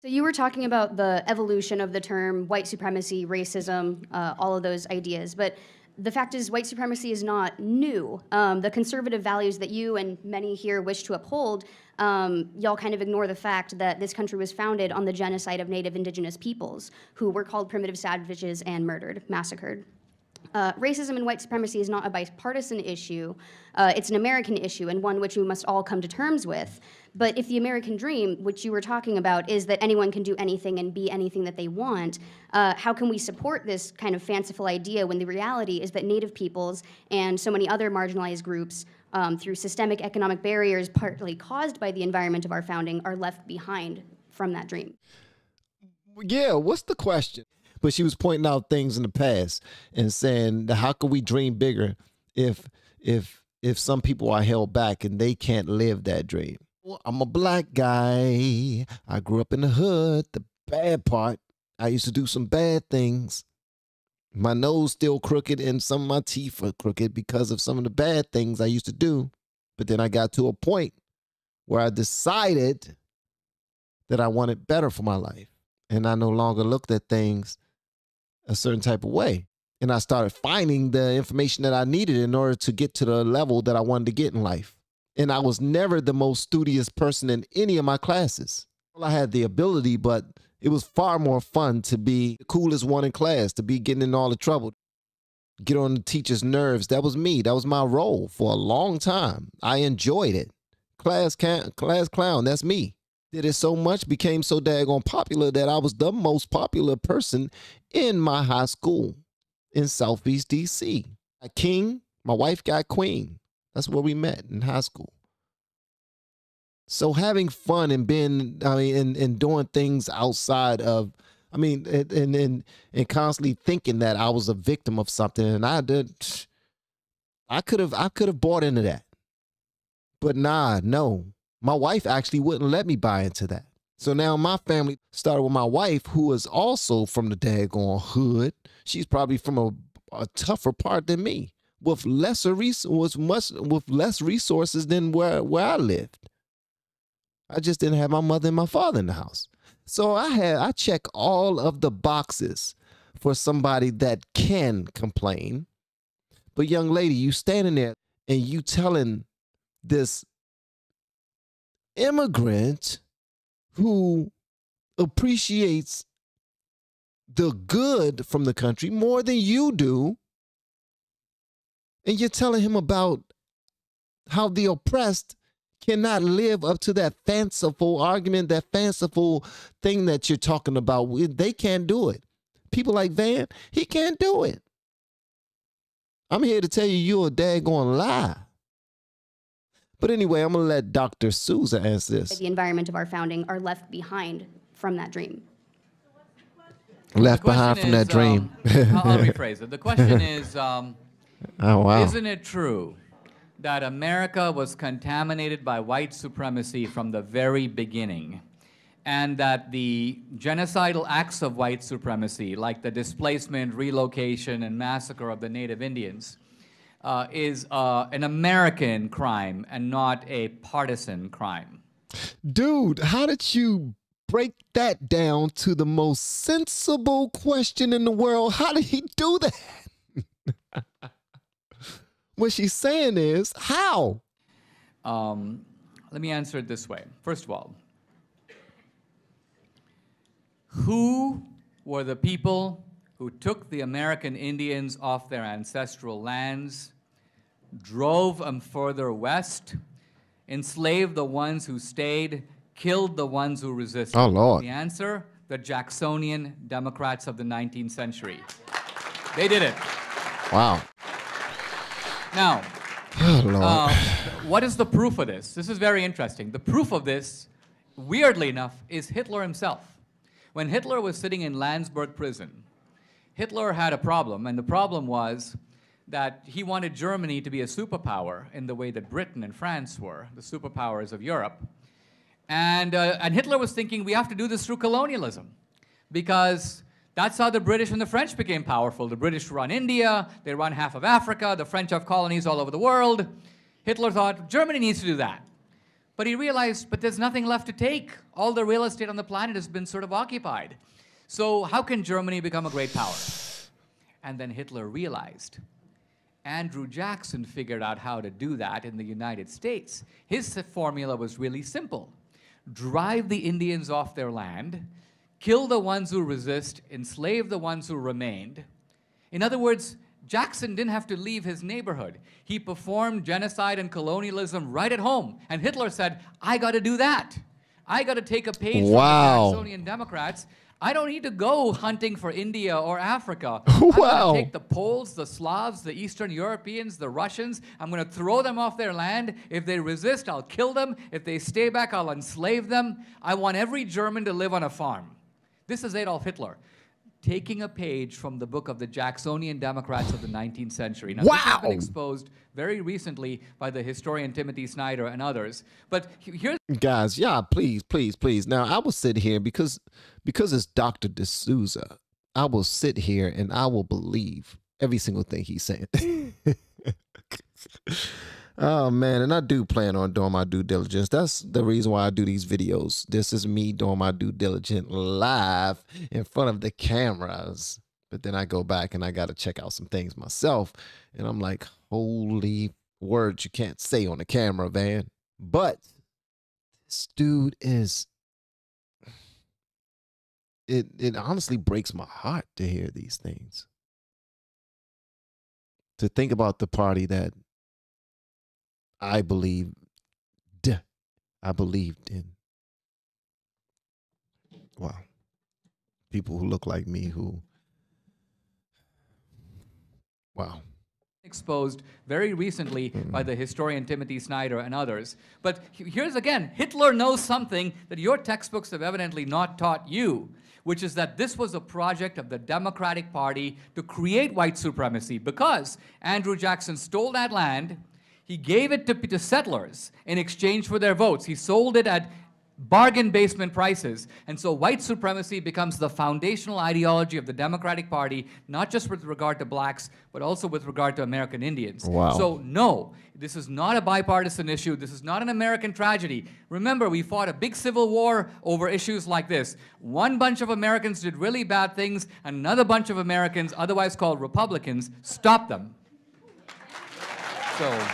So you were talking about the evolution of the term white supremacy, racism, all of those ideas, but the fact is white supremacy is not new. The conservative values that you and many here wish to uphold, y'all kind of ignore the fact that this country was founded on the genocide of Native Indigenous peoples who were called primitive savages and murdered, massacred. Racism and white supremacy is not a bipartisan issue. It's an American issue and one which we must all come to terms with. But if the American dream, which you were talking about, is that anyone can do anything and be anything that they want, how can we support this kind of fanciful idea when the reality is that Native peoples and so many other marginalized groups, through systemic economic barriers partly caused by the environment of our founding, are left behind from that dream? Yeah, what's the question? But she was pointing out things in the past and saying, how can we dream bigger if some people are held back and they can't live that dream? Well, I'm a black guy. I grew up in the hood. The bad part, I used to do some bad things. My nose still crooked and some of my teeth are crooked because of some of the bad things I used to do. But then I got to a point where I decided that I wanted better for my life. And I no longer looked at things a certain type of way. And I started finding the information that I needed in order to get to the level that I wanted to get in life. And I was never the most studious person in any of my classes. Well, I had the ability, but it was far more fun to be the coolest one in class, to be getting in all the trouble, get on the teacher's nerves. That was me. That was my role for a long time. I enjoyed it. Class clown, that's me. Did it so much, became so daggone popular that I was the most popular person in my high school in Southeast DC. I king, my wife got queen. That's where we met, in high school. So having fun and being, and doing things outside of, and constantly thinking that I was a victim of something, and I could have bought into that. But no. My wife actually wouldn't let me buy into that. So now my family started with my wife, who is also from the daggone hood. She's probably from a tougher part than me, with less resources than where I lived. I just didn't have my mother and my father in the house. So I check all of the boxes for somebody that can complain. But young lady, you standing there and you telling this immigrant who appreciates the good from the country more than you do, and you're telling him about how the oppressed cannot live up to that fanciful argument, that fanciful thing that you're talking about. They can't do it. People like Van, he can't do it. I'm here to tell you, you're a daggone lie. But anyway, I'm going to let Dr. Souza answer this. The environment of our founding are left behind from that dream. Left behind from that dream. I'll rephrase it. The question is, oh, wow. Isn't it true that America was contaminated by white supremacy from the very beginning, and that the genocidal acts of white supremacy, like the displacement, relocation, and massacre of the Native Indians, is an American crime and not a partisan crime? Dude, how did you break that down to the most sensible question in the world? How did he do that? What she's saying is, how? Let me answer it this way. First of all, who were the people who took the American Indians off their ancestral lands, drove them further west, enslaved the ones who stayed, killed the ones who resisted? Oh, Lord. The answer, the Jacksonian Democrats of the 19th century. They did it. Wow. Now, oh, Lord. What is the proof of this? This is very interesting. The proof of this, weirdly enough, is Hitler himself. When Hitler was sitting in Landsberg prison, Hitler had a problem, and the problem was that he wanted Germany to be a superpower in the way that Britain and France were, the superpowers of Europe. And Hitler was thinking, we have to do this through colonialism, because that's how the British and the French became powerful. The British run India, they run half of Africa, the French have colonies all over the world. Hitler thought, Germany needs to do that. But he realized, but there's nothing left to take. All the real estate on the planet has been sort of occupied. So how can Germany become a great power? And then Hitler realized. Andrew Jackson figured out how to do that in the United States. His formula was really simple. Drive the Indians off their land, kill the ones who resist, enslave the ones who remained. In other words, Jackson didn't have to leave his neighborhood. He performed genocide and colonialism right at home. And Hitler said, I got to do that. I got to take a page from the Jacksonian Democrats. I don't need to go hunting for India or Africa. I'm going to take the Poles, the Slavs, the Eastern Europeans, the Russians. I'm going to throw them off their land. If they resist, I'll kill them. If they stay back, I'll enslave them. I want every German to live on a farm. This is Adolf Hitler, taking a page from the book of the Jacksonian Democrats of the 19th century. Now, this has been exposed very recently by the historian Timothy Snyder and others. But here's... Guys, yeah, please, please, please. Now, I will sit here because it's Dr. DSouza. I will sit here and I will believe every single thing he's saying. Oh, man, and I do plan on doing my due diligence. That's the reason why I do these videos. This is me doing my due diligence live in front of the cameras. But then I go back and I got to check out some things myself. And I'm like, holy words you can't say on the camera, Van. But this dude is... It honestly breaks my heart to hear these things. To think about the party that I believed in. Wow. People who look like me who, wow. Exposed very recently by the historian Timothy Snyder and others. But here's again, Hitler knows something that your textbooks have evidently not taught you, which is that this was a project of the Democratic Party to create white supremacy because Andrew Jackson stole that land. He gave it to settlers in exchange for their votes. He sold it at bargain basement prices. And so white supremacy becomes the foundational ideology of the Democratic Party, not just with regard to blacks, but also with regard to American Indians. Wow. So no, this is not a bipartisan issue. This is not an American tragedy. Remember, we fought a big civil war over issues like this. One bunch of Americans did really bad things. Another bunch of Americans, otherwise called Republicans, stopped them. So...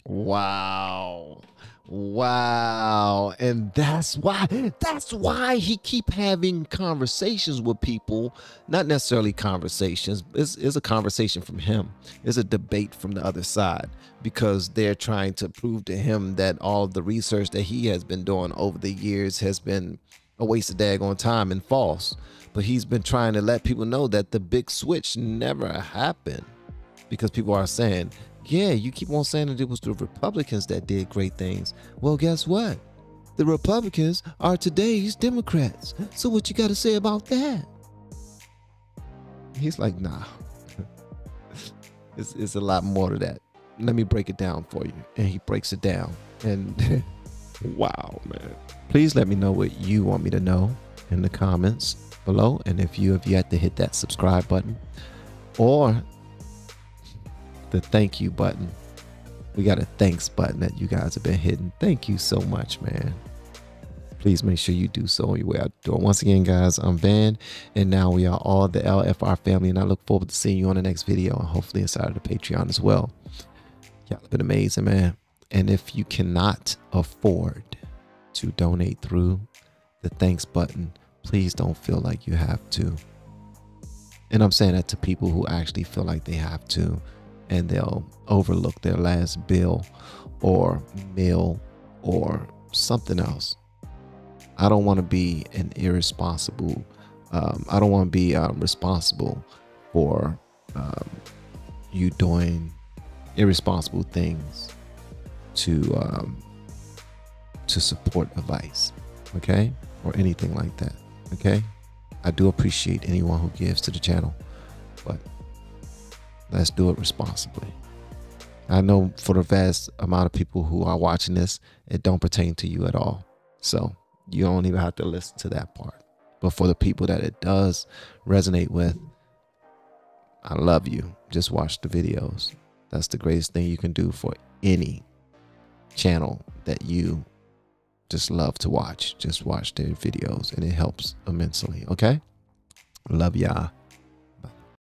Wow. Wow. And that's why he keep having conversations with people, not necessarily conversations. It's a conversation from him. It's a debate from the other side because they're trying to prove to him that all of the research that he has been doing over the years has been a waste of daggone time and false. But he's been trying to let people know that the big switch never happened because people are saying, yeah, you keep on saying that it was the Republicans that did great things. Well, guess what? The Republicans are today's Democrats. So what you got to say about that? He's like, nah. It's a lot more to that. Let me break it down for you. And he breaks it down. And wow, man. Please let me know what you want me to know in the comments below. And if you have yet to hit that subscribe button or the thank you button. We got a thanks button that you guys have been hitting. Thank you so much, man. Please make sure you do so on your way out the door. Once again, guys, I'm Van, and now we are all the LFR family, and I look forward to seeing you on the next video, and hopefully inside of the Patreon as well. Y'all have been amazing, man. And if you cannot afford to donate through the thanks button, please don't feel like you have to. And I'm saying that to people who actually feel like they have to, and they'll overlook their last bill or meal or something else. I don't want to be an irresponsible. I don't want to be responsible for you doing irresponsible things to support a vice, okay, or anything like that. Okay, I do appreciate anyone who gives to the channel, but let's do it responsibly. I know for the vast amount of people who are watching this, it don't pertain to you at all. So you don't even have to listen to that part. But for the people that it does resonate with, I love you. Just watch the videos. That's the greatest thing you can do for any channel that you just love to watch. Just watch their videos and it helps immensely. Okay. Love y'all.